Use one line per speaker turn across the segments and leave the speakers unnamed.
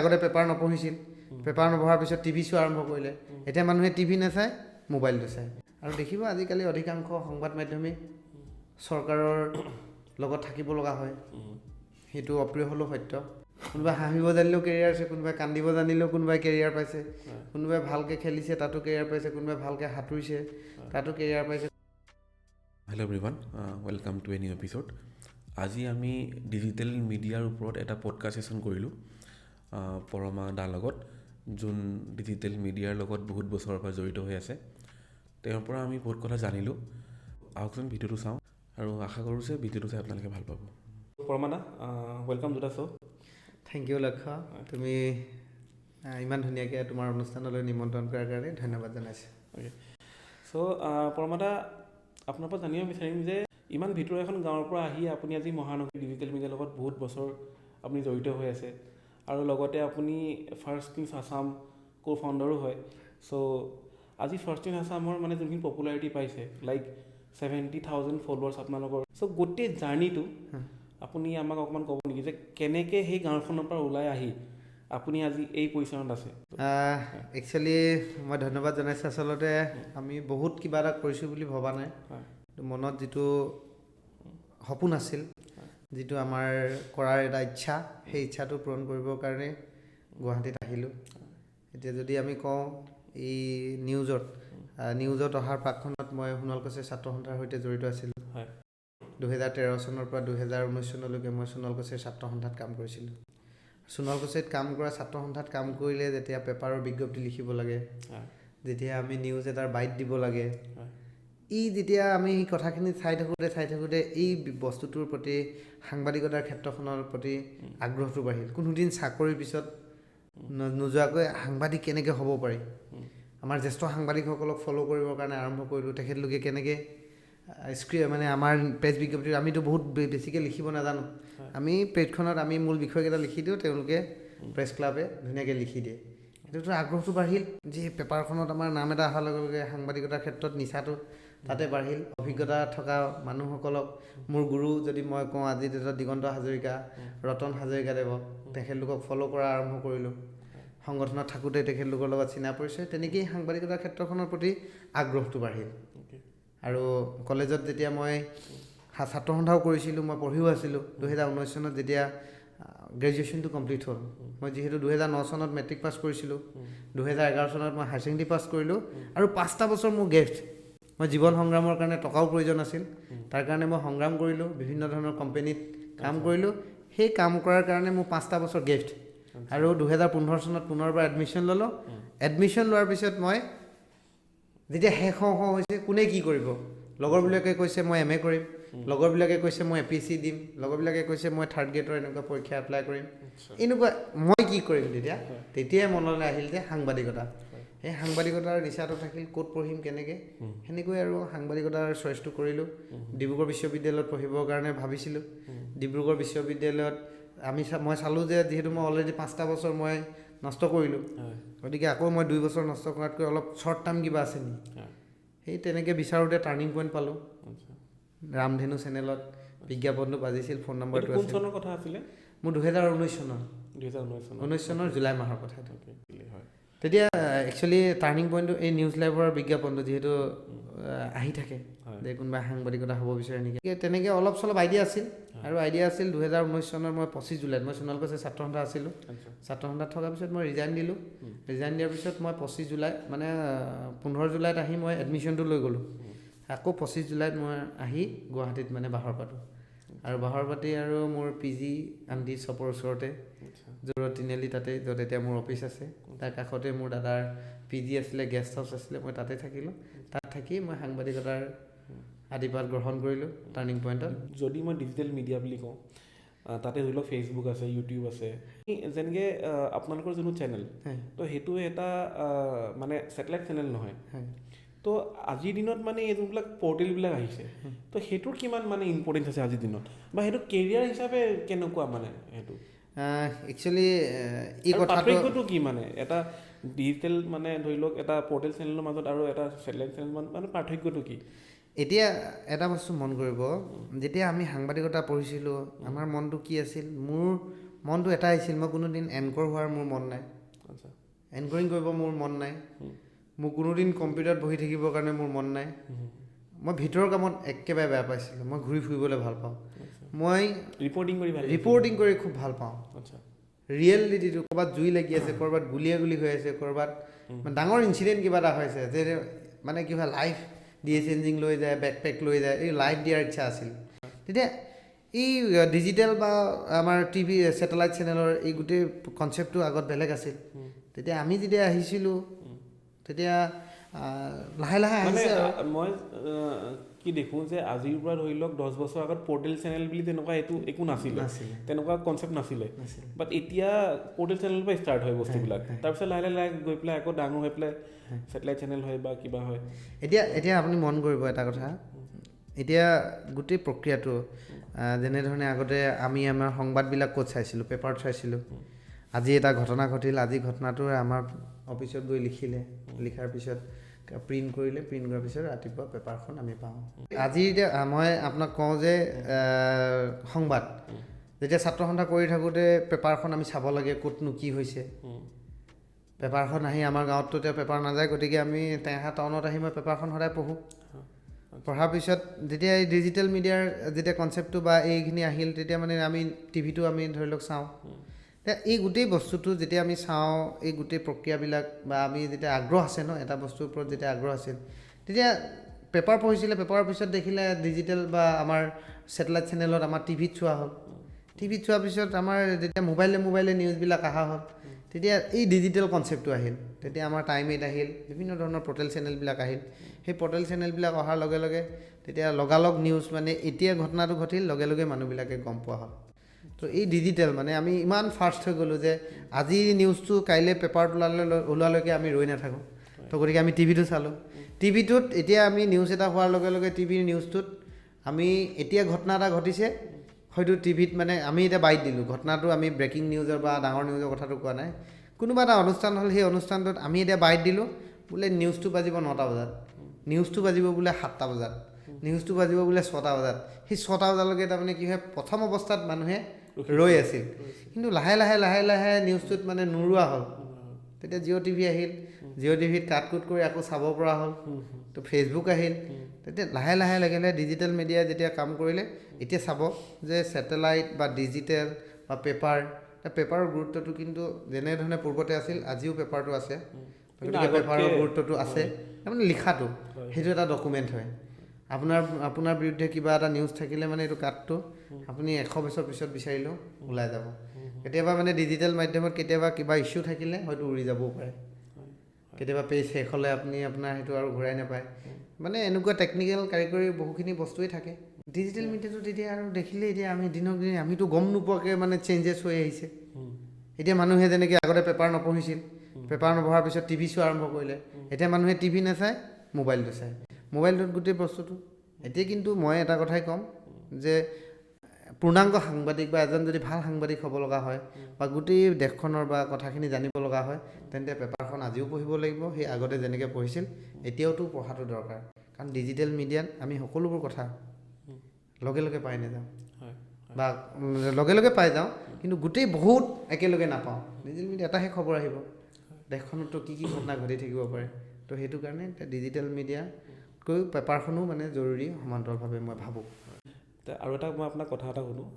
আগতে paper নপঢ়িছিল, paper নপঢ়াৰ পিছত TV চোৱা আৰম্ভ কৰিলে। এতিয়া মানুহে টিভি নাচায়, মোবাইলটো চায়। আৰু দেখিব আজিকালি অধিকাংশ সংবাদ মাধ্যমেই চৰকাৰৰ লগত থাকিব লগা হয়। সেইটো অপ্ৰিয় হ'লেও সত্য। কোনোবাই হাঁহিব জানিলেও কেৰিয়াৰ আছে, কোনোবাই কান্দিব জানিলেও কোনোবাই কেৰিয়াৰ পাইছে, কোনোবাই ভালকৈ খেলিছে তাতো কেৰিয়াৰ পাইছে, কোনোবাই ভালকৈ সাঁতুৰিছে তাতো কেৰিয়াৰ পাইছে।
Hello' everyone, welcome to a new episode. আজি আমি ডিজিটেল মিডিয়াৰ ওপৰত এটা পডকাষ্ট ছেশ্যন কৰিলোঁ পৰমা দাৰ লগত, যোন ডিজিটেল মিডিয়াৰ লগত বহুত বছৰৰ পৰা জড়িত হৈ আছে। তেওঁৰ পৰা আমি বহুত কথা জানিলোঁ। আহকচোন ভিডিঅ'টো চাওঁ আৰু আশা কৰোঁ যে ভিডিঅ'টো চাই আপোনালোকে ভাল পাব। পৰমা দা, welcome to the show'.
Thank you Lakshya, তুমি ইমান ধুনীয়াকৈ তোমাৰ অনুষ্ঠানলৈ নিমন্ত্ৰণ কৰাৰ কাৰণে ধন্যবাদ জনাইছোঁ।
অ'কে, চ' পৰমা দা, আপোনাৰ পৰা জানিব বিচাৰিম যে ইমান ভিতৰুৱা এখন গাঁৱৰ পৰা আহি আপুনি আজি মহানগৰী ডিজিটেল মিডিয়াৰ লগত বহুত বছৰ আপুনি জড়িত হৈ আছে আৰু লগতে আপুনি ফাৰ্ষ্ট ইন আছাম কো ফাউণ্ডাৰো হয়। চ' আজি ফাৰ্ষ্ট ইন আছামৰ মানে যোনখিনি পপুলাৰিটি পাইছে, লাইক 70,000 ফলোৱাৰ্ছ আপোনালোকৰ। চ' গোটেই জাৰ্ণিটো আপুনি আমাক অকণমান ক'ব নেকি যে কেনেকৈ সেই গাঁওখনৰ পৰা ওলাই আহি আপুনি আজি এই পজিশ্যনত আছে?
একচুৱেলি মই ধন্যবাদ জনাইছোঁ। আচলতে আমি বহুত কিবা এটা কৰিছোঁ বুলি ভবা নাই। মনত যিটো সপোন আছিল, যিটো আমাৰ কৰাৰ এটা ইচ্ছা, সেই ইচ্ছাটো পূৰণ কৰিবৰ কাৰণে গুৱাহাটীত আহিলোঁ। এতিয়া যদি আমি কওঁ এই নিউজত অহাৰ প্ৰাকখনত মই সোণোৱাল কছাৰী ছাত্ৰ সন্থাৰ সৈতে জড়িত আছিলোঁ। 2013 চনৰ পৰা 2019 চনলৈকে মই সোণোৱাল কছাৰী ছাত্ৰ সন্থাত কাম কৰিছিলোঁ। সোণোৱাল কছাৰীত কাম কৰা ছাত্ৰ সন্থাত কাম কৰিলে যেতিয়া পেপাৰৰ বিজ্ঞপ্তি লিখিব লাগে, যেতিয়া আমি নিউজ এটাৰ বাইট দিব লাগে, যেতিয়া আমি এই কথাখিনি চাই থাকোঁতে এই বস্তুটোৰ প্ৰতি, সাংবাদিকতাৰ ক্ষেত্ৰখনৰ প্ৰতি আগ্ৰহটো বাঢ়িল। কোনোদিন চাকৰিৰ পিছত নোযোৱাকৈ সাংবাদিক কেনেকৈ হ'ব পাৰি, আমাৰ জ্যেষ্ঠ সাংবাদিকসকলক ফ'ল' কৰিবৰ কাৰণে আৰম্ভ কৰিলোঁ। তেখেতলোকে কেনেকৈ মানে আমাৰ পেজ বিজ্ঞপ্তি, আমিতো বহুত বেছিকৈ লিখিব নাজানো। আমি পেজখনত আমি মূল বিষয়কেইটা লিখি দিওঁ, তেওঁলোকে প্ৰেছ ক্লাবে ধুনীয়াকৈ লিখি দিয়ে। সেইটোতো আগ্ৰহটো বাঢ়িল যে পেপাৰখনত আমাৰ নাম এটা অহাৰ লগে লগে সাংবাদিকতাৰ ক্ষেত্ৰত নিচাটো তাতে বাঢ়িল। অভিজ্ঞতা থকা মানুহসকলক, মোৰ গুৰু যদি মই কওঁ আজি দিগন্ত হাজৰিকা, ৰতন হাজৰিকাদেৱক, তেখেতলোকক ফ'ল' কৰা আৰম্ভ কৰিলোঁ। সংগঠনত থাকোঁতে তেখেতলোকৰ লগত চিনা পৰিচয়, তেনেকেই সাংবাদিকতাৰ ক্ষেত্ৰখনৰ প্ৰতি আগ্ৰহটো বাঢ়িল। আৰু কলেজত যেতিয়া মই ছাত্ৰ সন্থাও কৰিছিলোঁ, মই পঢ়িও আছিলোঁ। 2019 চনত যেতিয়া গ্ৰেজুৱেশ্যনটো কমপ্লিট হ'ল, মই যিহেতু 2009 চনত মেট্ৰিক পাছ কৰিছিলোঁ, 2011 চনত মই হায়াৰ ছেকেণ্ডেৰী পাছ কৰিলোঁ। আৰু 5টা বছৰ মোৰ গেপছ। মই জীৱন সংগ্ৰামৰ কাৰণে টকাও প্ৰয়োজন আছিল, তাৰ কাৰণে মই সংগ্ৰাম কৰিলোঁ, বিভিন্ন ধৰণৰ কোম্পেনীত কাম কৰিলোঁ। সেই কাম কৰাৰ কাৰণে মোৰ 5টা বছৰ গেপছ। আৰু 2015 চনত পুনৰবাৰ এডমিশ্যন ল'লোঁ। এডমিশ্যন লোৱাৰ পিছত মই যেতিয়া শেষ হৈছে, কোনে কি কৰিব, লগৰবিলাকে কৈছে মই MA কৰিম, লগৰবিলাকে কৈছে মই APSC দিম, লগৰবিলাকে কৈছে মই 3rd গ্ৰেডৰ এনেকুৱা পৰীক্ষা এপ্লাই কৰিম। এনেকুৱা মই কি কৰিম তেতিয়াই মনলৈ আহিল যে সাংবাদিকতা। সেই সাংবাদিকতাৰ নিচাটো থাকিল, ক'ত পঢ়িম কেনেকৈ, সেনেকৈ আৰু সাংবাদিকতাৰ চইচটো কৰিলোঁ। ডিব্ৰুগড় বিশ্ববিদ্যালয়ত পঢ়িবৰ কাৰণে ভাবিছিলোঁ। ডিব্ৰুগড় বিশ্ববিদ্যালয়ত মই চালোঁ যে যিহেতু মই অলৰেডি 5টা বছৰ মই নষ্ট কৰিলোঁ, গতিকে আকৌ মই 2 বছৰ নষ্ট কৰাতকৈ অলপ শ্বৰ্ট টাৰ্ম কিবা আছে নেকি, সেই তেনেকৈ বিচাৰোঁতে টাৰ্ণিং পইণ্ট পালোঁ। ৰামধেনু চেনেলত বিজ্ঞাপনটো বাজিছিল, ফোন নম্বৰটো আছিল।
কথা আছিলে
মোৰ 2019 চনৰ জুলাই মাহৰ কথা। তেতিয়া একচুৱেলি টাৰ্ণিং পইণ্টটো এই নিউজ লাইভৰ বিজ্ঞাপনটো যিহেতু আহি থাকে যে কোনোবা সাংবাদিকতা হ'ব বিচাৰে নেকি, তেনেকৈ অলপ চলপ আইডিয়া আছিল। আৰু আইডিয়া আছিল 2019 চনৰ মই 25 জুলাইত মই সোণোৱাল কছাৰী ছাত্ৰ সন্থা আছিলোঁ। ছাত্ৰ সন্থাত থকাৰ পিছত মই ৰিজাইন দিলোঁ। ৰিজাইন দিয়াৰ পিছত মই 25 জুলাই মানে 15 জুলাইত আহি মই এডমিশ্যনটো লৈ গ'লোঁ। আকৌ 25 জুলাইত মই আহি গুৱাহাটীত মানে বাহৰ পাতোঁ। আৰু বাহৰ পাতি আৰু মোৰ PG আন্দি চপৰ ওচৰতে, জোৰত তিনিআলি, তাতে য'ত এতিয়া মোৰ অফিচ আছে, তাৰ কাষতে মোৰ দাদাৰ PG আছিলে, গেষ্ট হাউচ আছিলে, মই তাতে থাকিলোঁ। তাত থাকি মই সাংবাদিকতাৰ আদিপাঠ গ্ৰহণ কৰিলোঁ টাৰ্ণিং পইণ্টত।
যদি মই ডিজিটেল মিডিয়া বুলি কওঁ, তাতে ধৰি লওক ফেচবুক আছে, ইউটিউব আছে, যেনেকৈ আপোনালোকৰ যোনটো চেনেল, তো সেইটো এটা মানে ছেটেলাইট চেনেল নহয়। তো আজিৰ দিনত মানে এই যোনবিলাক পৰ্টেলবিলাক আহিছে, তো সেইটোৰ কিমান মানে ইম্পৰ্টেঞ্চ আছে আজিৰ দিনত, বা সেইটো কেৰিয়াৰ হিচাপে কেনেকুৱা মানে সেইটো
একচুৱেলি এই
পাৰ্থক্যটো কি মানে এটা ডিজিটেল মানে ধৰি লওক এটা পৰ্টেল চেনেলৰ মাজত আৰু এটা ছেটেলাইট চেনেল মানে পাৰ্থক্যটো কি?
এতিয়া এটা বস্তু মন কৰিব, যেতিয়া আমি সাংবাদিকতা পঢ়িছিলোঁ, আমাৰ মনটো কি আছিল, মোৰ মনটো এটা আহিছিল মই কোনোদিন এংকৰ হোৱাৰ মোৰ মন নাই,
আচ্ছা
এংকৰিং কৰিব মোৰ মন নাই, মোৰ কোনোদিন কম্পিউটাৰত বহি থাকিবৰ কাৰণে মোৰ মন নাই। মই ভিতৰৰ কামত একেবাৰে বেয়া পাইছিলোঁ, মই ঘূৰি ফুৰিবলৈ ভাল পাওঁ, মই ৰিপৰ্টিং কৰি খুব ভাল পাওঁ।
আচ্ছা
ৰিয়েলিটিটো ক'ৰবাত জুই লাগি আছে, ক'ৰবাত গুলি হৈ আছে, ক'ৰবাত ডাঙৰ ইনচিডেণ্ট কিবা এটা হৈছে যে মানে কি হয় লাইফ ডি চেঞ্জিং লৈ যায়, বেকপেক লৈ যায়, এই লাইফ দিয়াৰ ইচ্ছা আছিল। তেতিয়া এই ডিজিটেল বা আমাৰ টিভি ছেটেলাইট চেনেলৰ এই গোটেই কনচেপ্টটো আগত বেলেগ আছিল। তেতিয়া আমি যেতিয়া আহিছিলোঁ তেতিয়া লাহে লাহে
মানে
আহিছে।
মই কি দেখোঁ যে আজিৰ পৰা ধৰি লওক 10 বছৰ আগত পৰ্টেল চেনেল বুলি তেনেকুৱা একো নাছিলে, তেনেকুৱা কনচেপ্ট নাছিলে। বাট এতিয়া পৰ্টেল চেনেলৰ পৰা ষ্টাৰ্ট হয় বস্তুবিলাক, তাৰপিছত লাহে লাহে গৈ পেলাই আকৌ ডাঙৰ হৈ পেলাই ছেটেলাইট চেনেল হয় বা কিবা হয়।
এতিয়া আপুনি মন কৰিব এটা কথা, এতিয়া গোটেই প্ৰক্ৰিয়াটো যেনেধৰণে আগতে আমি আমাৰ সংবাদবিলাক ক'ত চাইছিলোঁ, পেপাৰত চাইছিলোঁ। আজি এটা ঘটনা ঘটিল, আজি ঘটনাটো আমাৰ অফিচত গৈ লিখাৰ পিছত প্ৰিণ্ট কৰিলে, প্ৰিণ্ট কৰাৰ পিছত ৰাতিপুৱা পেপাৰখন আমি পাওঁ। আজি এতিয়া মই আপোনাক কওঁ যে সংবাদ যেতিয়া ছাত্ৰ সন্থা কৰি থাকোঁতে পেপাৰখন আমি চাব লাগে ক'তনো কি হৈছে। পেপাৰখন আহি আমাৰ গাঁৱততো এতিয়া পেপাৰ নাযায়, গতিকে আমি টেঙাখা টাউনত আহি মই পেপাৰখন সদায় পঢ়োঁ। পঢ়াৰ পিছত যেতিয়া এই ডিজিটেল মিডিয়াৰ যেতিয়া কনচেপ্টটো বা এইখিনি আহিল, তেতিয়া মানে আমি টিভিটো আমি ধৰি লওক চাওঁ। এই গোটেই বস্তুটো যেতিয়া আমি চাওঁ, এই গোটেই প্ৰক্ৰিয়াবিলাক বা আমি যেতিয়া আগ্ৰহ আছে ন, এটা বস্তুৰ ওপৰত যেতিয়া আগ্ৰহ আছিল, তেতিয়া পেপাৰ পঢ়িছিলে, পেপাৰৰ পিছত দেখিলে ডিজিটেল বা আমাৰ ছেটেলাইট চেনেলত আমাৰ টিভিত চোৱা হ'ল। টিভিত চোৱাৰ পিছত আমাৰ যেতিয়া মোবাইলে নিউজবিলাক অহা হ'ল, তেতিয়া এই ডিজিটেল কনচেপ্টটো আহিল। তেতিয়া আমাৰ টাইম 8 আহিল, বিভিন্ন ধৰণৰ পৰ্টেল চেনেলবিলাক আহিল। সেই পৰ্টেল চেনেলবিলাক অহাৰ লগে লগে তেতিয়া লগালগ নিউজ, মানে এতিয়া ঘটনাটো ঘটিল লগে লগে মানুহবিলাকে গম পোৱা হ'ল। তো এই ডিজিটেল মানে আমি ইমান ফাষ্ট হৈ গ'লোঁ যে আজি নিউজটো কাইলৈ পেপাৰত ওলোৱালৈকে আমি ৰৈ নাথাকোঁ। তো গতিকে আমি টিভিটো চালোঁ। টিভিটোত এতিয়া আমি নিউজ এটা হোৱাৰ লগে লগে টিভিৰ নিউজটোত আমি এতিয়া ঘটনা এটা ঘটিছে, হয়তো টিভিত মানে আমি এতিয়া বাইট দিলোঁ, ঘটনাটো আমি ব্ৰেকিং নিউজৰ বা ডাঙৰ নিউজৰ কথাটো কোৱা নাই, কোনোবা এটা অনুষ্ঠান হ'ল, সেই অনুষ্ঠানটোত আমি এতিয়া বাইট দিলোঁ বোলে নিউজটো বাজিব 9টা বজাত, নিউজটো বাজিব বোলে 7টা বজাত, নিউজটো বাজিব বোলে 6টা বজাত। সেই 6টা বজালৈকে তাৰমানে কি হয়, প্ৰথম অৱস্থাত মানুহে ৰৈ আছিল, কিন্তু লাহে লাহে নিউজটোত মানে নোৰোৱা হ'ল। তেতিয়া জিঅ' টিভি আহিল, জিঅ' টিভিত কাট কুট কৰি আকৌ চাব পৰা হ'ল। তো ফেচবুক আহিল, তেতিয়া লাহে লাহে ডিজিটেল মিডিয়াই যেতিয়া কাম কৰিলে, এতিয়া চাব যে ছেটেলাইট বা ডিজিটেল বা পেপাৰৰ গুৰুত্বটো কিন্তু যেনেধৰণে পূৰ্বতে আছিল, আজিও পেপাৰটো আছে। গতিকে পেপাৰৰ গুৰুত্বটো আছে, তাৰমানে লিখাটো সেইটো এটা ডকুমেণ্ট হয়। আপোনাৰ বিৰুদ্ধে কিবা এটা নিউজ থাকিলে মানে এইটো কাটটো আপুনি 100 বছৰ পিছত বিচাৰিলেও ওলাই যাব। কেতিয়াবা মানে ডিজিটেল মাধ্যমত কেতিয়াবা কিবা ইছ্যু থাকিলে হয়তো উৰি যাবও পাৰে, কেতিয়াবা পেজ শেষ হ'লে আপুনি আপোনাৰ সেইটো আৰু ঘূৰাই নাপায়। মানে এনেকুৱা টেকনিকেল কাৰিকৰী বহুখিনি বস্তুৱেই থাকে। ডিজিটেল মিডিয়াটো তেতিয়া আৰু দেখিলে এতিয়া আমি দিনক দিনে আমিতো গম নোপোৱাকৈ মানে চেঞ্জেছ হৈ আহিছে। এতিয়া মানুহে যেনেকৈ আগতে পেপাৰ নপঢ়িছিল, পেপাৰ নপঢ়াৰ পিছত টিভি চোৱা আৰম্ভ কৰিলে, এতিয়া মানুহে টিভি নাচায়, মোবাইলটো চায়, মোবাইলটোত গোটেই বস্তুটো। এতিয়া কিন্তু মই এটা কথাই ক'ম যে পূৰ্ণাংগ সাংবাদিক বা এজন যদি ভাল সাংবাদিক হ'ব লগা হয় বা গোটেই দেশখনৰ বা কথাখিনি জানিব লগা হয়, তেন্তে পেপাৰখন আজিও পঢ়িব লাগিব, সেই আগতে যেনেকৈ পঢ়িছিল এতিয়াওতো পঢ়াটো দৰকাৰ। কাৰণ ডিজিটেল মিডিয়াত আমি সকলোবোৰ কথা লগে লগে পাই নাযাওঁ বা লগে লগে পাই যাওঁ, কিন্তু গোটেই বহুত একেলগে নাপাওঁ। ডিজিটেল মিডিয়া এটাহে খবৰ আহিব, দেশখনতো কি ঘটনা ঘটি থাকিব পাৰে। তো সেইটো কাৰণে ডিজিটেল মিডিয়াতকৈ পেপাৰখনো মানে জৰুৰী সমান্তৰালভাৱে মই ভাবোঁ।
আৰু এটা মই আপোনাক কথা এটা সুধোঁ,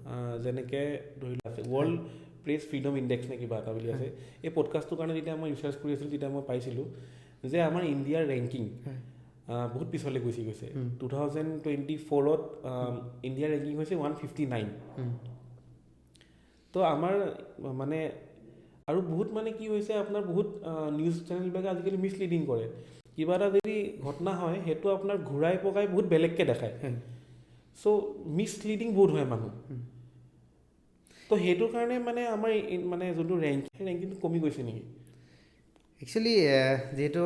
যেনেকৈ ধৰি লোৱা আছে ৱৰ্ল্ড প্ৰেছ ফ্ৰীডম ইণ্ডেক্স নে কিবা এটা বুলি আছে, এই পডকাষ্টটোৰ কাৰণে যেতিয়া মই ৰিচাৰ্চ কৰি আছিলোঁ তেতিয়া মই পাইছিলোঁ যে আমাৰ ইণ্ডিয়াৰ ৰেংকিং বহুত পিছলৈ গুচি গৈছে। 2024ত ইণ্ডিয়াৰ ৰেংকিং হৈছে 159। তো আমাৰ মানে আৰু বহুত মানে কি হৈছে আপোনাৰ বহুত নিউজ চেনেলবিলাকে আজিকালি মিছলিডিং কৰে। কিবা এটা যদি ঘটনা হয় সেইটো আপোনাৰ ঘূৰাই পকাই বহুত বেলেগকৈ দেখায়। চ' মিছলিডিং বহুত হয় মানুহ। তো সেইটোৰ কাৰণে মানে আমাৰ মানে যোনটো ৰেংকিংটো কমি গৈছে নেকি?
একচুৱেলি যিহেতু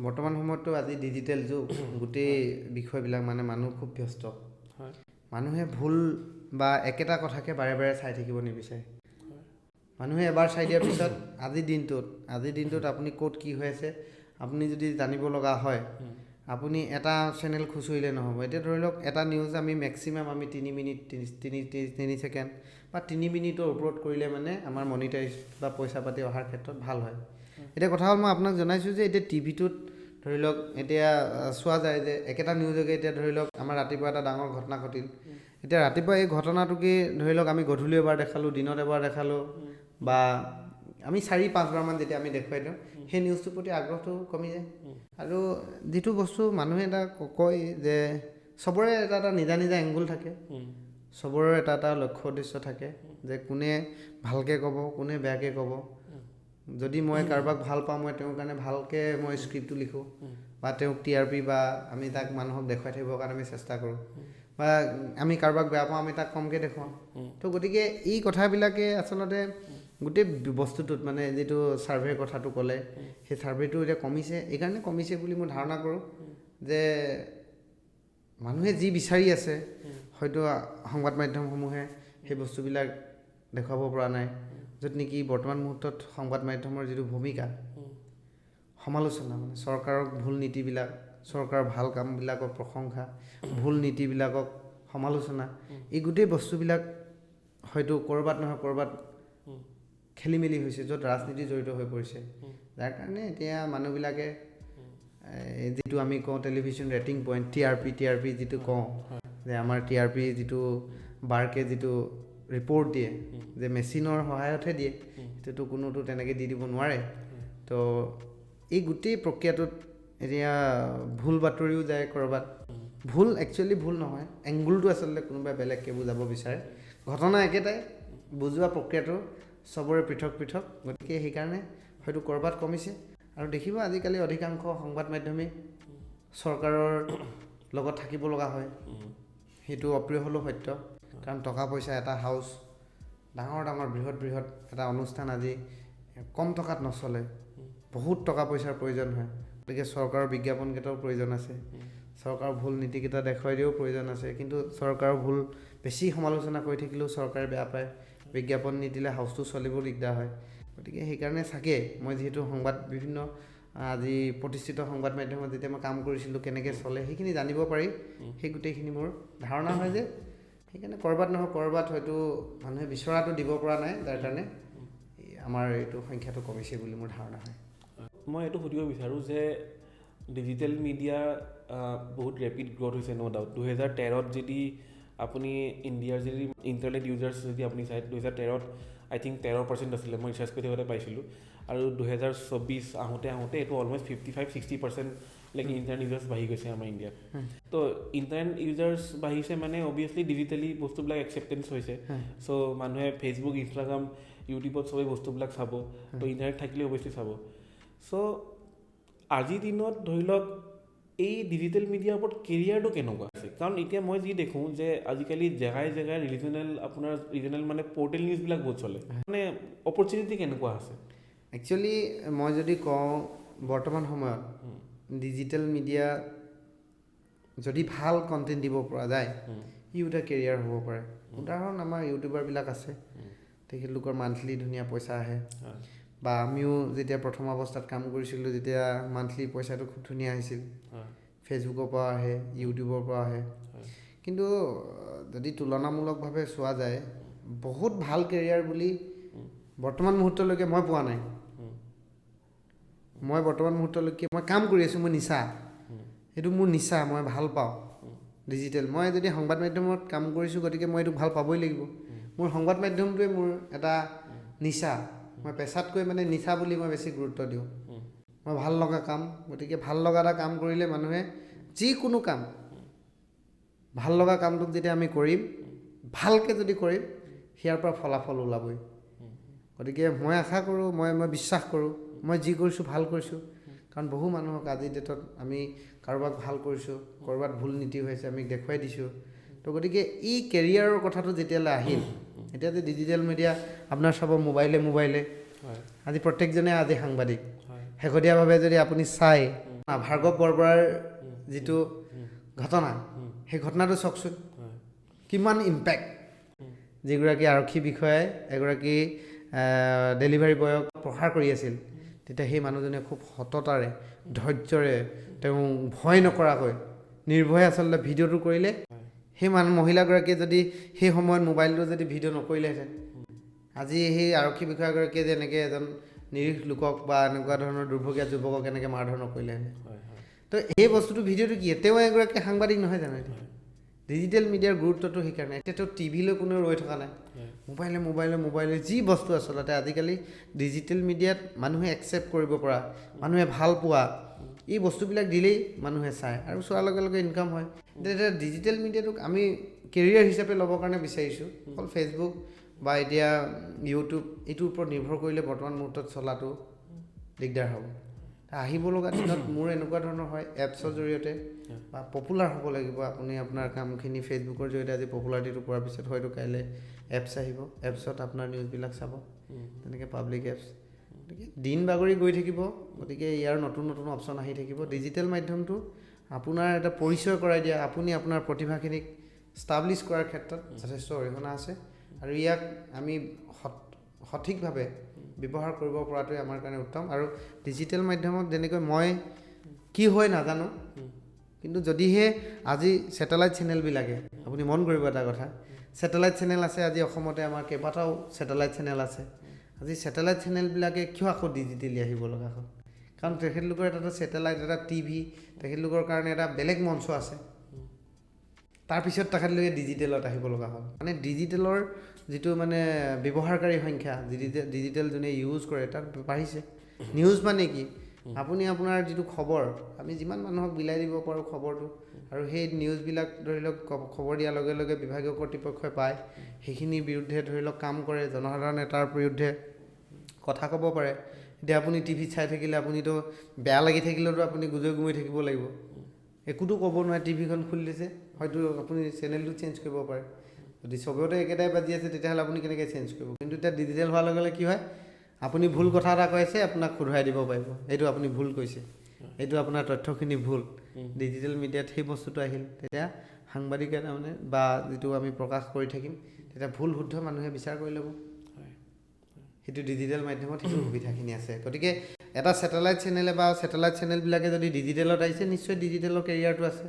বৰ্তমান সময়ততো আজি ডিজিটেল যুগ, গোটেই বিষয়বিলাক মানে মানুহ খুব ব্যস্ত। মানুহে ভুল বা একেটা কথাকে বাৰে বাৰে চাই থাকিব নিবিচাৰে। মানুহে এবাৰ চাই দিয়াৰ পিছত আজিৰ দিনটোত আপুনি ক'ত কি হৈ আছে আপুনি যদি জানিব লগা হয়, আপুনি এটা চেনেল খুচৰিলে নহ'ব। এতিয়া ধৰি লওক এটা নিউজ আমি মেক্সিমাম আমি 3 মিনিট 3 ছেকেণ্ড বা বা 3 মিনিটৰ ওপৰত কৰিলে মানে আমাৰ মনিটাইজ বা পইচা পাতি অহাৰ ক্ষেত্ৰত ভাল হয় এতিয়া কথা হ'ল মই আপোনাক জনাইছোঁ যে এতিয়া টিভিটোত ধৰি লওক এতিয়া চোৱা যায় যে একেটা নিউজকে এতিয়া ধৰি লওক আমাৰ ৰাতিপুৱা এটা ডাঙৰ ঘটনা ঘটিল এতিয়া ৰাতিপুৱা এই ঘটনাটোকে ধৰি লওক আমি গধূলি এবাৰ দেখালোঁ দিনত এবাৰ দেখালোঁ বা আমি 4-5 বাৰমান যেতিয়া আমি দেখুৱাই দিওঁ সেই নিউজটোৰ প্ৰতি আগ্ৰহটো কমি যায় আৰু যিটো বস্তু মানুহে এটা কয় যে চবৰে এটা এটা নিজা নিজা এংগুল থাকে চবৰে এটা এটা লক্ষ্য উদ্দেশ্য থাকে যে কোনে ভালকৈ ক'ব কোনে বেয়াকৈ ক'ব যদি মই কাৰোবাক ভাল পাওঁ মই তেওঁৰ কাৰণে ভালকৈ মই স্ক্ৰিপ্টটো লিখোঁ বা তেওঁক TRP বা আমি তাক মানুহক দেখুৱাই থাকিবৰ কাৰণে আমি চেষ্টা কৰোঁ বা আমি কাৰোবাক বেয়া পাওঁ আমি তাক কমকৈ দেখুৱাওঁ তো গতিকে এই কথাবিলাকে আচলতে গোটেই বস্তুটোত মানে যিটো ছাৰ্ভেৰ কথাটো ক'লে সেই ছাৰ্ভেটো এতিয়া কমিছে এইকাৰণে কমিছে বুলি মই ধাৰণা কৰোঁ যে মানুহে যি বিচাৰি আছে হয়তো সংবাদ মাধ্যমসমূহে সেই বস্তুবিলাক দেখুৱাব পৰা নাই য'ত নেকি বৰ্তমান মুহূৰ্তত সংবাদ মাধ্যমৰ যিটো ভূমিকা সমালোচনা মানে চৰকাৰৰ ভুল নীতিবিলাক চৰকাৰৰ ভাল কামবিলাকৰ প্ৰশংসা ভুল নীতিবিলাকক সমালোচনা এই গোটেই বস্তুবিলাক হয়তো ক'ৰবাত নহয় ক'ৰবাত খেলি মেলি হৈছে য'ত ৰাজনীতি জড়িত হৈ পৰিছে যাৰ কাৰণে এতিয়া মানুহবিলাকে যিটো আমি কওঁ টেলিভিশ্যন ৰেটিং পইণ্ট TRP যিটো কওঁ যে আমাৰ TRP যিটো বাৰকে যিটো ৰিপৰ্ট দিয়ে যে মেচিনৰ সহায়তহে দিয়ে সেইটোতো কোনোতো তেনেকৈ দি দিব নোৱাৰে তো এই গোটেই প্ৰক্ৰিয়াটোত এতিয়া ভুল বাতৰিও যায় ক'ৰবাত ভুল একচুৱেলি ভুল নহয় এংগুলটো আচলতে কোনোবাই বেলেগকৈ বুজাব বিচাৰে ঘটনা একেটাই বুজোৱা প্ৰক্ৰিয়াটো চবৰে পৃথক পৃথক গতিকে সেইকাৰণে হয়তো ক'ৰবাত কমিছে আৰু দেখিব আজিকালি অধিকাংশ সংবাদ মাধ্যমেই চৰকাৰৰ লগত থাকিব লগা হয় সেইটো অপ্ৰিয় হ'লেও সত্য কাৰণ টকা পইচা এটা হাউচ ডাঙৰ ডাঙৰ বৃহৎ এটা অনুষ্ঠান আজি কম টকাত নচলে বহুত টকা পইচাৰ প্ৰয়োজন হয় গতিকে চৰকাৰৰ বিজ্ঞাপনকেইটাও প্ৰয়োজন আছে চৰকাৰৰ ভুল নীতিকেইটা দেখুৱাই দিও প্ৰয়োজন আছে কিন্তু চৰকাৰৰ ভুল বেছি সমালোচনা কৰি থাকিলেও চৰকাৰে বেয়া পায় বিজ্ঞাপন নিদিলে হাউচটো চলিব দিগদাৰ হয় গতিকে সেইকাৰণে চাগে মই যিহেতু সংবাদ বিভিন্ন আজি প্ৰতিষ্ঠিত সংবাদ মাধ্যমত যেতিয়া মই কাম কৰিছিলোঁ কেনেকৈ চলে সেইখিনি জানিব পাৰি সেই গোটেইখিনি মোৰ ধাৰণা হয় যে সেইকাৰণে ক'ৰবাত নহয় ক'ৰবাত হয়তো মানুহে বিচৰাটো দিব পৰা নাই যাৰ কাৰণে আমাৰ এইটো সংখ্যাটো কমিছে বুলি মোৰ ধাৰণা হয়
মই এইটো সুধিব বিচাৰোঁ যে ডিজিটেল মিডিয়া বহুত ৰেপিড গ্ৰ'থ হৈছে ন' ডাউট 2013ত যদি আপুনি ইণ্ডিয়াৰ যদি ইণ্টাৰনেট ইউজাৰ্ছ যদি আপুনি চাই 2013ত আই থিংক 13% আছিলে মই ৰিচাৰ্চ কৰি থাকোঁতে পাইছিলোঁ আৰু 2024 আহোঁতে এইটো অলমষ্ট 55-60% লৈকে ইণ্টাৰনেট ইউজাৰ্ছ বাঢ়ি গৈছে আমাৰ ইণ্ডিয়াত তো ইণ্টাৰনেট ইউজাৰ্ছ বাঢ়িছে মানে অভিয়াছলি ডিজিটেলি বস্তুবিলাক একচেপ্টেঞ্চ হৈছে চ' মানুহে ফেচবুক ইনষ্টাগ্ৰাম ইউটিউবত চবেই বস্তুবিলাক চাব তো ইণ্টাৰনেট থাকিলে অভিয়াছলি চাব চ' আজিৰ দিনত ধৰি লওক এই ডিজিটেল মিডিয়াৰ ওপৰত কেৰিয়াৰটো কেনেকুৱা আছে কাৰণ এতিয়া মই যি দেখোঁ যে আজিকালি জেগাই ৰিজনেল মানে পৰ্টেল নিউজবিলাক বহুত চলে মানে অপৰচুনিটি কেনেকুৱা আছে
একচুৱেলি মই যদি কওঁ বৰ্তমান সময়ত ডিজিটেল মিডিয়া যদি ভাল কণ্টেণ্ট দিব পৰা যায় ই এটা কেৰিয়াৰ হ'ব পাৰে উদাহৰণ আমাৰ ইউটিউবাৰবিলাক আছে তেখেতলোকৰ মান্থলি ধুনীয়া পইচা আহে বা আমিও যেতিয়া প্ৰথম অৱস্থাত কাম কৰিছিলোঁ যেতিয়া মান্থলি পইচাটো খুব ধুনীয়া আহিছিল ফেচবুকৰ পৰা আহে ইউটিউবৰ পৰা আহে কিন্তু যদি তুলনামূলকভাৱে চোৱা যায় বহুত ভাল কেৰিয়াৰ বুলি বৰ্তমান মুহূৰ্তলৈকে মই পোৱা নাই মই বৰ্তমান মুহূৰ্তলৈকে মই কাম কৰি আছোঁ মই নিচা এইটো মোৰ নিচা মই ভাল পাওঁ ডিজিটেল মই যদি সংবাদ মাধ্যমত কাম কৰিছোঁ গতিকে মই এইটো ভাল পাবই লাগিব মোৰ সংবাদ মাধ্যমটোৱে মোৰ এটা নিচা মই পেছাতকৈ মানে নিচা বুলি মই বেছি গুৰুত্ব দিওঁ মই ভাল লগা কাম গতিকে ভাল লগা এটা কাম কৰিলে মানুহে যিকোনো কাম ভাল লগা কামটোক যেতিয়া আমি কৰিম ভালকৈ যদি কৰিম ইয়াৰ পৰা ফলাফল ওলাবই গতিকে মই আশা কৰোঁ মই বিশ্বাস কৰোঁ মই যি কৰিছোঁ ভাল কৰিছোঁ কাৰণ বহু মানুহক আজিৰ ডেটত আমি কাৰোবাক ভাল কৰিছোঁ ক'ৰবাত ভুল নীতি হৈছে আমি দেখুৱাই দিছোঁ তো গতিকে এই কেৰিয়াৰৰ কথাটো যেতিয়ালৈ আহিল এতিয়া যে ডিজিটেল মিডিয়া আপোনাৰ চাব মোবাইলে আজি প্ৰত্যেকজনে আজি সাংবাদিক শেহতীয়াভাৱে যদি আপুনি চাই ভাৰ্গৱ বৰবৰাৰ যিটো ঘটনা সেই ঘটনাটো চাওকচোন কিমান ইম্পেক্ট যিগৰাকী আৰক্ষী বিষয়াই এগৰাকী ডেলিভাৰী বয়ক প্ৰহাৰ কৰি আছিল তেতিয়া সেই মানুহজনে খুব সততাৰে ধৈৰ্যৰে তেওঁ ভয় নকৰাকৈ নিৰ্ভয়ে আচলতে ভিডিঅ'টো কৰিলে সেই মহিলাগৰাকীয়ে যদি সেই সময়ত মোবাইলটো যদি ভিডিঅ' নকৰিলেহেঁতেন, আজি সেই আৰক্ষী বিষয়াগৰাকীয়ে যে এনেকৈ এজন নিৰীহ লোকক বা এনেকুৱা ধৰণৰ দুৰ্ভগীয়া যুৱকক এনেকৈ মাৰধৰ নকৰিলেহেঁতেন। তো এই বস্তুটো ভিডিঅ'টো কি, তেওঁ এগৰাকী সাংবাদিক নহয় জানো? ডিজিটেল মিডিয়াৰ গুৰুত্বটো সেইকাৰণে। এতিয়াতো টিভিলৈ কোনেও ৰৈ থকা নাই, মোবাইলে যি বস্তু আচলতে আজিকালি ডিজিটেল মিডিয়াত মানুহে একচেপ্ট কৰিব পৰা, মানুহে ভাল পোৱা এই বস্তুবিলাক দিলেই মানুহে চায় আৰু চোৱাৰ লগে লগে ইনকাম হয়। এতিয়া ডিজিটেল মিডিয়াটোক আমি কেৰিয়াৰ হিচাপে ল'বৰ কাৰণে বিচাৰিছোঁ। অকল ফেচবুক বা এতিয়া ইউটিউব এইটোৰ ওপৰত নিৰ্ভৰ কৰিলে বৰ্তমান মুহূৰ্তত চলাটো দিগদাৰ হ'ব। আহিব লগা দিনত মোৰ এনেকুৱা ধৰণৰ হয়, এপছৰ জৰিয়তে বা পপুলাৰ হ'ব লাগিব। আপুনি আপোনাৰ কামখিনি ফেচবুকৰ জৰিয়তে আজি পপুলাৰিটিটো পোৱাৰ পিছত হয়তো কাইলৈ এপছ আহিব, এপছত আপোনাৰ নিউজবিলাক চাব, তেনেকৈ পাব্লিক এপছ। গতিকে দিন বাগৰি গৈ থাকিব, গতিকে ইয়াৰ নতুন নতুন অপশ্যন আহি থাকিব। ডিজিটেল মাধ্যমটো আপোনাৰ এটা পৰিচয় কৰাই দিয়া, আপুনি আপোনাৰ প্ৰতিভাখিনিক ষ্টাব্লিছ কৰাৰ ক্ষেত্ৰত যথেষ্ট অৰিহণা আছে আৰু ইয়াক আমি সঠিকভাৱে ব্যৱহাৰ কৰিব পৰাটোৱে আমাৰ কাৰণে উত্তম। আৰু ডিজিটেল মাধ্যমত যেনেকৈ মই কি হয় নাজানো, কিন্তু যদিহে আজি ছেটেলাইট চেনেলবিলাকে, আপুনি মন কৰিব এটা কথা, ছেটেলাইট চেনেল আছে আজি অসমতে, আমাৰ কেইবাটাও ছেটেলাইট চেনেল আছে। আজি ছেটেলাইট চেনেলবিলাকে কিয় আকৌ ডিজিটেলি আহিব লগা হ'ল? কাৰণ তেখেতলোকৰ এটা ছেটেলাইট, এটা টিভি, তেখেতলোকৰ কাৰণে এটা বেলেগ মঞ্চ আছে। তাৰপিছত তেখেতলোকে ডিজিটেলত আহিব লগা হ'ল। মানে ডিজিটেলৰ যিটো মানে ব্যৱহাৰকাৰী সংখ্যা, ডিজিটেল যোনে ইউজ কৰে তাত বাঢ়িছে। নিউজ মানে কি, আপুনি আপোনাৰ যিটো খবৰ, আমি যিমান মানুহক বিলাই দিব পাৰোঁ খবৰটো, আৰু সেই নিউজবিলাক ধৰি লওক খবৰ দিয়াৰ লগে লগে বিভাগীয় কৰ্তৃপক্ষই পায়, সেইখিনিৰ বিৰুদ্ধে ধৰি লওক কাম কৰে, জনসাধাৰণে তাৰ বিৰুদ্ধে কথা ক'ব পাৰে। এতিয়া আপুনি টিভিত চাই থাকিলে আপুনিতো বেয়া লাগি থাকিলেতো আপুনি গুজৰি গুমৰি থাকিব লাগিব, একোতো ক'ব নোৱাৰে। টিভিখন খুলি দিছে, হয়তো আপুনি চেনেলটো চেঞ্জ কৰিব পাৰে। যদি চবতে একেটাই বাজি আছে তেতিয়াহ'লে আপুনি কেনেকৈ চেঞ্জ কৰিব? কিন্তু এতিয়া ডিজিটেল হোৱাৰ লগে লগে কি হয়, আপুনি ভুল কথা এটা কৈছে, আপোনাক শুধৰাই দিব পাৰিব, এইটো আপুনি ভুল কৈছে, এইটো আপোনাৰ তথ্যখিনি ভুল। ডিজিটেল মিডিয়াত সেই বস্তুটো আহিল, তেতিয়া সাংবাদিকে তাৰমানে বা যিটো আমি প্ৰকাশ কৰি থাকিম, তেতিয়া ভুল শুদ্ধ মানুহে বিচাৰ কৰি ল'ব। সেইটো ডিজিটেল মাধ্যমত সেইটো সুবিধাখিনি আছে। গতিকে এটা ছেটেলাইট চেনেলে বা ছেটেলাইট চেনেলবিলাকে যদি ডিজিটেলত আহিছে, নিশ্চয় ডিজিটেলৰ কেৰিয়াৰটো আছে।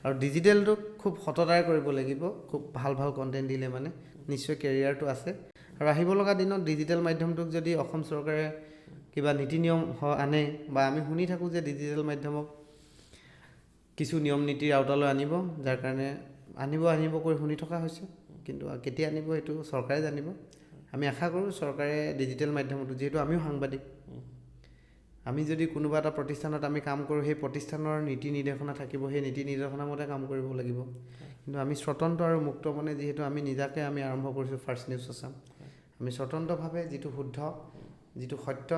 আৰু ডিজিটেলটোক খুব সততাৰে কৰিব লাগিব, খুব ভাল ভাল কণ্টেণ্ট দিলে মানে নিশ্চয় কেৰিয়াৰটো আছে। আৰু আহিব লগা দিনত ডিজিটেল মাধ্যমটোক যদি অসম চৰকাৰে কিবা নীতি নিয়ম আনে, বা আমি শুনি থাকোঁ যে ডিজিটেল মাধ্যমক কিছু নিয়ম নীতিৰ আওতালৈ আনিব, যাৰ কাৰণে আনিব কৰি শুনি থকা হৈছে, কিন্তু কেতিয়া আনিব সেইটো চৰকাৰে জানিব। আমি আশা কৰোঁ চৰকাৰে ডিজিটেল মাধ্যমটো, যিহেতু আমিও সাংবাদিক, আমি যদি কোনোবা এটা প্ৰতিষ্ঠানত আমি কাম কৰোঁ, সেই প্ৰতিষ্ঠানৰ নীতি নিৰ্দেশনা থাকিব, সেই নীতি নিৰ্দেশনা মতে কাম কৰিব লাগিব। কিন্তু আমি স্বতন্ত্ৰ আৰু মুক্ত মানে, যিহেতু আমি নিজাকৈ আমি আৰম্ভ কৰিছোঁ ফাৰ্ষ্ট নিউজ আছাম, আমি স্বতন্ত্ৰভাৱে যিটো শুদ্ধ, যিটো সত্য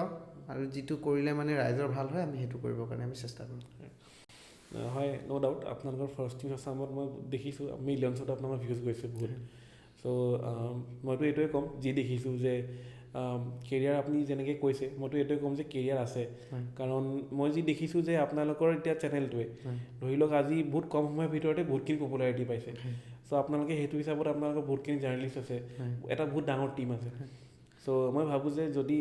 আৰু যিটো কৰিলে মানে ৰাইজৰ ভাল হয়, আমি সেইটো কৰিবৰ কাৰণে আমি চেষ্টা কৰোঁ।
হয়, ন' ডাউট আপোনালোকৰ ফাৰ্ষ্ট নিউজ আছামত মই দেখিছোঁ মিলিয়নছত আপোনালোকৰ ভিউজ গৈছে বহুত। চ' মইতো এইটোৱে ক'ম, যি দেখিছোঁ যে কেৰিয়াৰ আপুনি যেনেকৈ কৈছে, মইতো এইটোৱে ক'ম যে কেৰিয়াৰ আছে। কাৰণ মই যি দেখিছোঁ যে আপোনালোকৰ এতিয়া চেনেলটোৱে ধৰি লওক আজি বহুত কম সময়ৰ ভিতৰতে বহুতখিনি পপুলাৰিটি পাইছে। চ' আপোনালোকে সেইটো হিচাপত আপোনালোকৰ বহুতখিনি জাৰ্নেলিষ্ট আছে, এটা বহুত ডাঙৰ টীম আছে। চ' মই ভাবোঁ যে যদি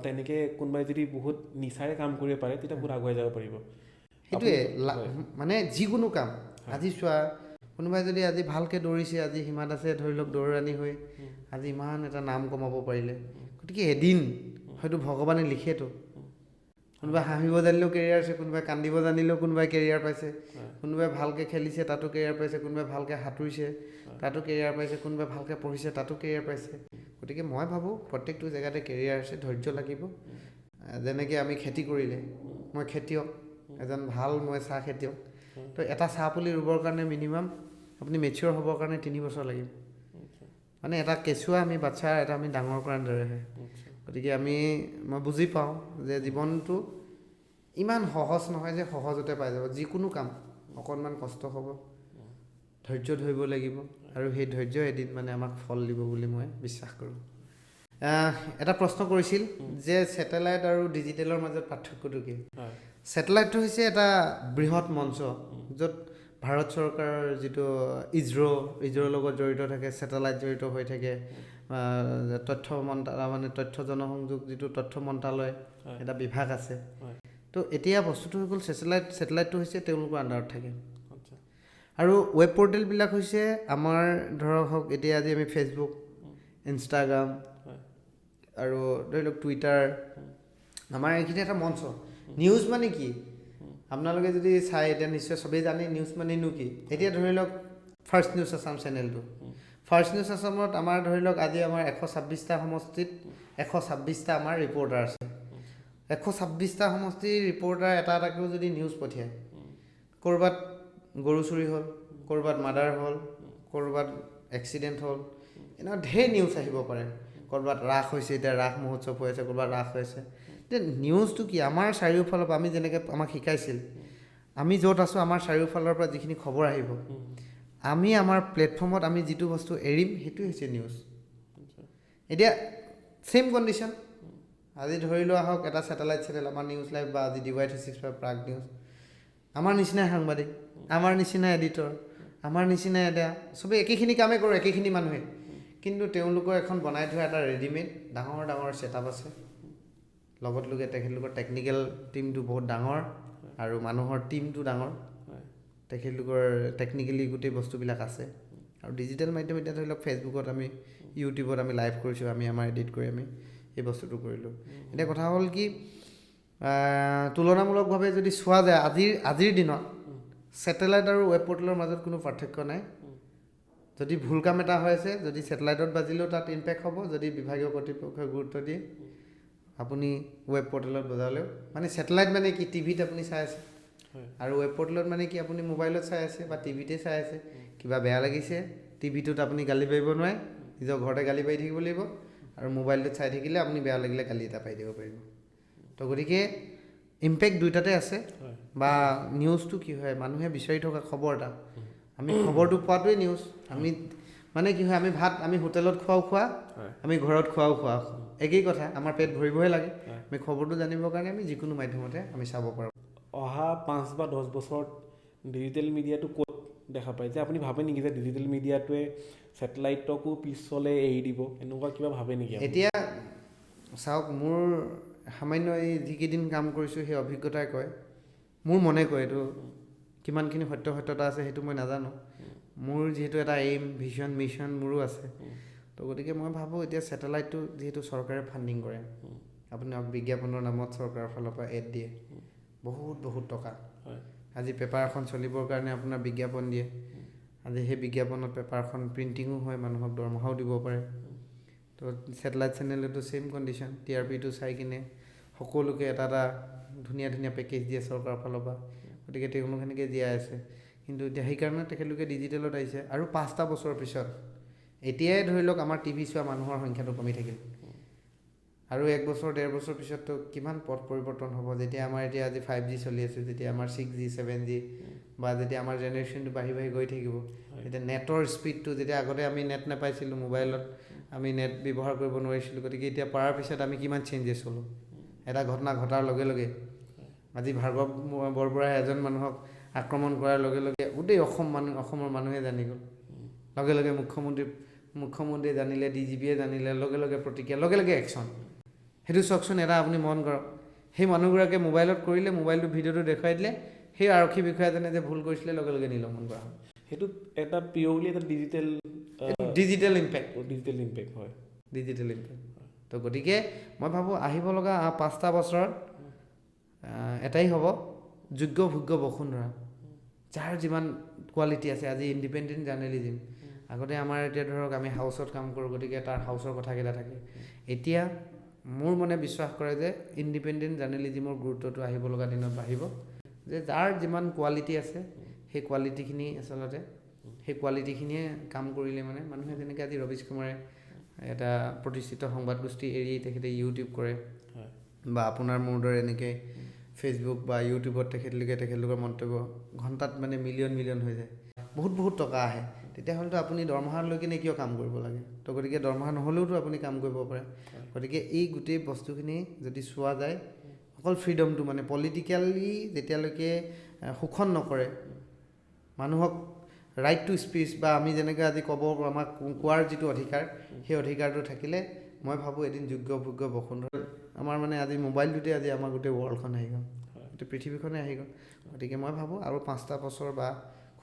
তেনেকৈ কোনোবাই যদি বহুত নিচাৰে কাম কৰিব পাৰে, তেতিয়া বহুত আগুৱাই যাব পাৰিব।
সেইটোৱে মানে যিকোনো কাম, আজি চোৱা কোনোবাই যদি আজি ভালকৈ দৌৰিছে, আজি হিমা দাসে ধৰি লওক দৌৰাণী হৈ আজি ইমান এটা নাম কমাব পাৰিলে, গতিকে এদিন হয়তো ভগৱানে লিখেতো। কোনোবাই হাঁহিব জানিলেও কেৰিয়াৰ আছে, কোনোবাই কান্দিব জানিলেও কোনোবাই কেৰিয়াৰ পাইছে, কোনোবাই ভালকৈ খেলিছে তাতো কেৰিয়াৰ পাইছে, কোনোবাই ভালকৈ সাঁতুৰিছে তাতো কেৰিয়াৰ পাইছে, কোনোবাই ভালকৈ পঢ়িছে তাতো কেৰিয়াৰ পাইছে। গতিকে মই ভাবোঁ প্ৰত্যেকটো জেগাতে কেৰিয়াৰ আছে, ধৈৰ্য লাগিব। যেনেকৈ আমি খেতি কৰিলে, মই খেতিয়ক, এজন ভাল মই চাহ খেতিয়ক, তো এটা চাহ পুলি ৰুবৰ কাৰণে মিনিমাম আপুনি মেচিয়ৰ হ'বৰ কাৰণে 3 বছৰ লাগিব। মানে এটা কেঁচুৱা আমি বাচ্ছা এটা আমি ডাঙৰ কৰাৰ দৰে হয়। গতিকে মই বুজি পাওঁ যে জীৱনটো ইমান সহজ নহয় যে সহজতে পাই যাব। যিকোনো কাম অকণমান কষ্ট হ'ব, ধৈৰ্য ধৰিব লাগিব, আৰু সেই ধৈৰ্য এদিন মানে আমাক ফল দিব বুলি মই বিশ্বাস কৰোঁ। এটা প্ৰশ্ন কৰিছিল যে ছেটেলাইট আৰু ডিজিটেলৰ মাজত পাৰ্থক্যটো কি? ছেটেলাইটটো হৈছে এটা বৃহৎ মঞ্চ, য'ত ভাৰত চৰকাৰৰ যিটো ইজৰ লগত জড়িত থাকে, ছেটেলাইট জড়িত হৈ থাকে, তথ্য জনসংযোগ যিটো তথ্য মন্ত্ৰালয় এটা বিভাগ আছে। তো এতিয়া বস্তুটো হৈ গ'ল ছেটেলাইটটো হৈছে তেওঁলোকৰ আণ্ডাৰত থাকে। আৰু ৱেব পৰ্টেলবিলাক হৈছে আমাৰ ধৰক হওক এতিয়া আজি আমি ফেচবুক, ইনষ্টাগ্ৰাম আৰু ধৰি লওক টুইটাৰ, আমাৰ এইখিনি এটা মঞ্চ। নিউজ মানে কি আপোনালোকে যদি চাই এতিয়া নিশ্চয় চবেই জানে নিউজ মানেনো কি। এতিয়া ধৰি লওক ফাৰ্ষ্ট নিউজ আছাম চেনেলটো, ফাৰ্ষ্ট নিউজ আছামত আমাৰ ধৰি লওক আজি আমাৰ 126টা সমষ্টিত 126টা আমাৰ ৰিপৰ্টাৰ আছে। 126টা সমষ্টিৰ ৰিপৰ্টাৰ এটা এটাকেও যদি নিউজ পঠিয়ায়, ক'ৰবাত গৰু চুৰি হ'ল, ক'ৰবাত মাৰ্ডাৰ হ'ল, ক'ৰবাত এক্সিডেণ্ট হ'ল, এনেকুৱা ঢেৰ নিউজ আহিব পাৰে। ক'ৰবাত ৰাস হৈছে, এতিয়া ৰাস মহোৎসৱ হৈ আছে, ক'ৰবাত ৰাস হৈছে। এতিয়া নিউজটো কি আমাৰ চাৰিওফালৰ পৰা আমি যেনেকৈ আমাক শিকাইছিল, আমি য'ত আছোঁ আমাৰ চাৰিওফালৰ পৰা যিখিনি খবৰ আহিব, আমি আমাৰ প্লেটফৰ্মত আমি যিটো বস্তু এৰিম সেইটোৱে হৈছে নিউজ। এতিয়া ছেইম কণ্ডিশ্যন আজি ধৰি লোৱা হওক এটা ছেটেলাইট চেনেল আমাৰ নিউজ লাইভ বা আজি DY365 প্ৰাগ নিউজ, আমাৰ নিচিনাই সাংবাদিক, আমাৰ নিচিনা এডিটৰ, আমাৰ নিচিনা এতিয়া চবেই একেখিনি কামেই কৰোঁ, একেখিনি মানুহে, কিন্তু তেওঁলোকৰ এখন বনাই থোৱা এটা ৰেডিমেড ডাঙৰ ডাঙৰ ছেটআপ আছে। লগত লোকে তেখেতলোকৰ টেকনিকেল টিমটো বহুত ডাঙৰ আৰু মানুহৰ টিমটো ডাঙৰ, তেখেতলোকৰ টেকনিকেলি গোটেই বস্তুবিলাক আছে। আৰু ডিজিটেল মাধ্যম এতিয়া ধৰি লওক ফেচবুকত আমি, ইউটিউবত আমি লাইভ কৰিছোঁ, আমি আমাৰ এডিট কৰি আমি এই বস্তুটো কৰিলোঁ। এতিয়া কথা হ'ল কি তুলনামূলকভাৱে যদি চোৱা যায় আজিৰ দিনত ছেটেলাইট আৰু ৱেব পৰ্টেলৰ মাজত কোনো পাৰ্থক্য নাই। যদি ভুল কাম এটা হৈ আছে, যদি ছেটেলাইটত বাজিলেও তাত ইম্পেক্ট হ'ব, যদি বিভাগীয় কৰ্তৃপক্ষই গুৰুত্ব দিয়ে আপুনি ৱেব পৰ্টেলত বজালেও, মানে ছেটেলাইট মানে কি টিভিত আপুনি চাই আছে, আৰু ৱেব পৰ্টেলত মানে কি আপুনি মোবাইলত চাই আছে বা টিভিতে চাই আছে, কিবা বেয়া লাগিছে টিভিটোত আপুনি গালি পাৰিব নোৱাৰে, নিজৰ ঘৰতে গালি পাৰি থাকিব লাগিব, আৰু মোবাইলটোত চাই থাকিলে আপুনি বেয়া লাগিলে গালি এটা পাই দিব পাৰিব। তো গতিকে ইম্পেক্ট দুইটাতে আছে। বা নিউজটো কি হয় মানুহে বিচাৰি থকা খবৰ এটা, আমি খবৰটো পোৱাটোৱে নিউজ। আমি মানে কি হয় আমি হোটেলত খোৱা, আমি ঘৰত খোৱা একেই কথা, আমাৰ পেট ভৰিবহে লাগে। আমি খবৰটো জানিবৰ কাৰণে আমি যিকোনো মাধ্যমতে আমি চাব পাৰোঁ।
অহা 5 বা 10 বছৰত ডিজিটেল মিডিয়াটো ক'ত দেখা পায়, যে আপুনি ভাবে নেকি যে ডিজিটেল মিডিয়াটোৱে ছেটেলাইটকো পিছলৈ এৰি দিব, এনেকুৱা কিবা ভাবে নেকি?
এতিয়া চাওক, মোৰ সামান্য এই যিকেইদিন কাম কৰিছোঁ সেই অভিজ্ঞতাই কয়, মোৰ মনে কয়, এইটো কিমানখিনি সত্যতা আছে সেইটো মই নাজানো। মোৰ যিহেতু এটা এইম, ভিজন, মিছন মোৰো আছে। তো গতিকে মই ভাবোঁ এতিয়া ছেটেলাইটটো যিহেতু চৰকাৰে ফাণ্ডিং কৰে, আপুনি বিজ্ঞাপনৰ নামত চৰকাৰৰ ফালৰ পৰা এড দিয়ে বহুত টকা। আজি পেপাৰ এখন চলিবৰ কাৰণে আপোনাৰ বিজ্ঞাপন দিয়ে, আজি সেই বিজ্ঞাপনত পেপাৰখন প্ৰিণ্টিঙো হয়, মানুহক দৰমহাও দিব পাৰে। তো ছেটেলাইট চেনেলতো ছেইম কণ্ডিশ্যন, TRPটো চাই কিনে সকলোকে এটা ধুনীয়া পেকেজ দিয়ে চৰকাৰৰ ফালৰ পৰা, গতিকে তেওঁলোক সেনেকৈ জীয়াই আছে। কিন্তু এতিয়া সেইকাৰণে তেখেতলোকে ডিজিটেলত আহিছে। আৰু 5টা বছৰৰ পিছত এতিয়াই ধৰি লওক আমাৰ টিভি চোৱা মানুহৰ সংখ্যাটো কমি থাকিল, আৰু 1 বছৰ 1.5 বছৰ পিছততো কিমান পথ পৰিৱৰ্তন হ'ব, যেতিয়া আমাৰ এতিয়া আজি 5G চলি আছে, যেতিয়া আমাৰ 6G 7G বা যেতিয়া আমাৰ জেনেৰেশ্যনটো বাঢ়ি গৈ থাকিব, তেতিয়া নেটৰ স্পীডটো, যেতিয়া আগতে আমি নেট নাপাইছিলোঁ, মোবাইলত আমি নেট ব্যৱহাৰ কৰিব নোৱাৰিছিলোঁ, গতিকে এতিয়া পৰাৰ পিছত আমি কিমান চেঞ্জেছ হ'লোঁ। এটা ঘটনা ঘটাৰ লগে লগে আজি ভাৰ্গৱ বৰবৰাই এজন মানুহক আক্ৰমণ কৰাৰ লগে লগে গোটেই অসমৰ মানুহে জানি গ'ল, লগে লগে মুখ্যমন্ত্ৰীয়ে জানিলে, DGPয়ে জানিলে, লগে লগে প্ৰতিক্ৰিয়া, লগে লগে একশ্যন। সেইটো চাওকচোন, এটা আপুনি মন কৰক, সেই মানুহগৰাকীয়ে মোবাইলত কৰিলে, মোবাইলটো ভিডিঅ'টো দেখুৱাই দিলে, সেই আৰক্ষী বিষয়াজনে যে ভুল কৰিছিলে লগে লগে নিলম্বন কৰা হ'ল।
সেইটো এটা পিয়ৰলি এটা
ডিজিটেল ইম্পেক্ট
হয়,
ডিজিটেল ইম্পেক্ট। তো গতিকে মই ভাবোঁ আহিব লগা 5টা বছৰত এটাই হ'ব, যোগ্য ভোগ্য বসুন্ধৰা, যাৰ যিমান কোৱালিটি আছে। আজি ইণ্ডিপেণ্ডেণ্ট জাৰ্নেলিজিম, আগতে আমাৰ এতিয়া ধৰক আমি হাউচত কাম কৰোঁ, গতিকে তাৰ হাউচৰ কথাকেইটা থাকে। এতিয়া মোৰ মনে বিশ্বাস কৰে যে ইণ্ডিপেণ্ডেণ্ট জাৰ্নেলিজিমৰ গুৰুত্বটো আহিব লগা দিনত বাঢ়িব, যে যাৰ যিমান কোৱালিটি আছে সেই কোৱালিটিখিনি আচলতে সেই কোৱালিটিখিনিয়ে কাম কৰিলে মানে মানুহে, যেনেকৈ আজি ৰবীশ কুমাৰে এটা প্ৰতিষ্ঠিত সংবাদগোষ্ঠী এৰি তেখেতে ইউটিউব কৰে, বা আপোনাৰ মোৰ দৰে এনেকৈ ফেচবুক বা ইউটিউবত তেখেতলোকৰ মন্তব্য ঘণ্টাত মানে মিলিয়ন হৈ যায়, বহুত টকা আহে, তেতিয়াহ'লেতো আপুনি দৰমহা লৈ কিনে কিয় কাম কৰিব লাগে? তো গতিকে দৰমহা নহ'লেওতো আপুনি কাম কৰিব পাৰে। গতিকে এই গোটেই বস্তুখিনি যদি চোৱা যায়, অকল ফ্ৰীডমটো মানে পলিটিকেলি যেতিয়ালৈকে শোষণ নকৰে মানুহক, ৰাইট টু স্পীচ বা আমি যেনেকৈ আজি ক'ব আমাক কোৱাৰ যিটো অধিকাৰ, সেই অধিকাৰটো থাকিলে মই ভাবোঁ এদিন যোগ্য ভোগ্য বসুন্ধৰা, আমাৰ মানে আজি মোবাইলটোতে আজি আমাৰ গোটেই ৱৰ্ল্ডখন আহি গ'ল, গোটেই পৃথিৱীখনে আহি গ'ল। গতিকে মই ভাবোঁ আৰু 5টা বছৰ বা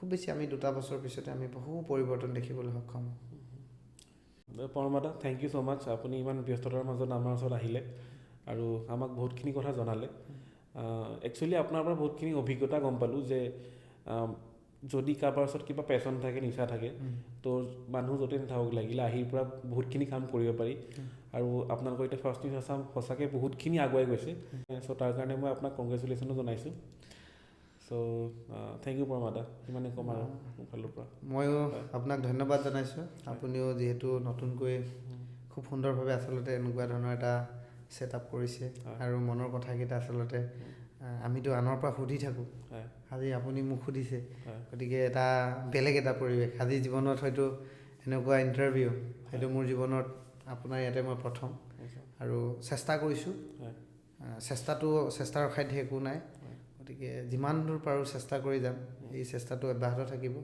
খুব বেছি আমি 2 বছৰ পিছতে আমি বহু পৰিৱৰ্তন দেখিবলৈ সক্ষম হ'ম।
পৰমা দা থেংক ইউ ছ' মাছ, আপুনি ইমান ব্যস্ততাৰ মাজত আমাৰ ওচৰত আহিলে আৰু আমাক বহুতখিনি কথা জনালে। একচুৱেলি আপোনাৰ পৰা বহুতখিনি অভিজ্ঞতা গম পালোঁ যে যদি কাৰোবাৰ ওচৰত কিবা পেশ্যন থাকে, নিচা থাকে, তো মানুহ য'তে নাথাকক লাগিলে আহি পৰা বহুতখিনি কাম কৰিব পাৰি। আৰু আপোনালোকৰ এতিয়া ফাৰ্ষ্ট নিউজ আছাম সঁচাকৈ বহুতখিনি আগুৱাই গৈছে। চ' তাৰ কাৰণে মই আপোনাক কংগ্ৰেচুলেশ্যনো জনাইছোঁ। চ' থেংক ইউ পৰমা দা, ইমানে ক'ম আৰু মোৰ ফালৰ পৰা।
ময়ো আপোনাক ধন্যবাদ জনাইছোঁ। আপুনিও যিহেতু নতুনকৈ খুব সুন্দৰভাৱে আচলতে এনেকুৱা ধৰণৰ এটা ছেটআপ কৰিছে আৰু মনৰ কথাকেইটা আচলতে আমিতো আনৰ পৰা সুধি থাকোঁ, আজি আপুনি মোক সুধিছে, গতিকে এটা বেলেগ এটা পৰিৱেশ। আজি জীৱনত হয়তো এনেকুৱা ইণ্টাৰভিউ হয়তো মোৰ জীৱনত আপোনাৰ ইয়াতে মই প্ৰথম, আৰু চেষ্টা কৰিছোঁ। চেষ্টাৰ অসাধ্য একো নাই, গতিকে যিমান দূৰ পাৰোঁ চেষ্টা কৰি যাম। এই চেষ্টাটো অব্যাহত থাকিব,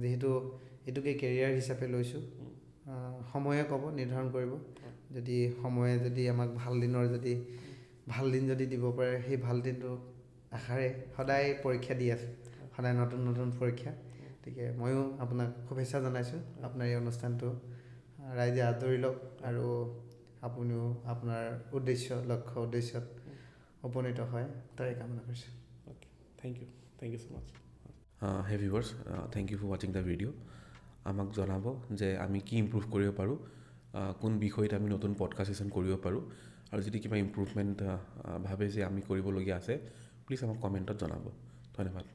যিহেতু এইটোকে কেৰিয়াৰ হিচাপে লৈছোঁ। সময়ে ক'ব, নিৰ্ধাৰণ কৰিব। যদি সময়ে যদি আমাক ভাল দিন যদি দিব পাৰে, সেই ভাল দিনটো আশাৰে সদায় পৰীক্ষা দি আছোঁ, সদায় নতুন নতুন পৰীক্ষা। গতিকে ময়ো আপোনাক শুভেচ্ছা জনাইছোঁ। আপোনাৰ এই অনুষ্ঠানটো ৰাইজে আদৰি লওক আৰু আপুনিও আপোনাৰ লক্ষ্য উদ্দেশ্যত উপনীত হয়, তাৰে কামনা কৰিছোঁ।
অ'কে, থেংক ইউ ছ' মাছ।
হে ভিউৱাৰ্ছ, থেংক ইউ ফৰ ৱাচিং দ্য ভিডিঅ'। আমাক জনাব যে আমি কি ইম্প্ৰুভ কৰিব পাৰোঁ, কোন বিষয়ত আমি নতুন পডকাষ্ট ছেশ্যন কৰিব পাৰোঁ, আৰু যদি কিবা ইম্প্ৰুভমেণ্ট ভাবে যে আমি কৰিবলগীয়া আছে, প্লিজ আমাক কমেণ্টত জনাব। ধন্যবাদ।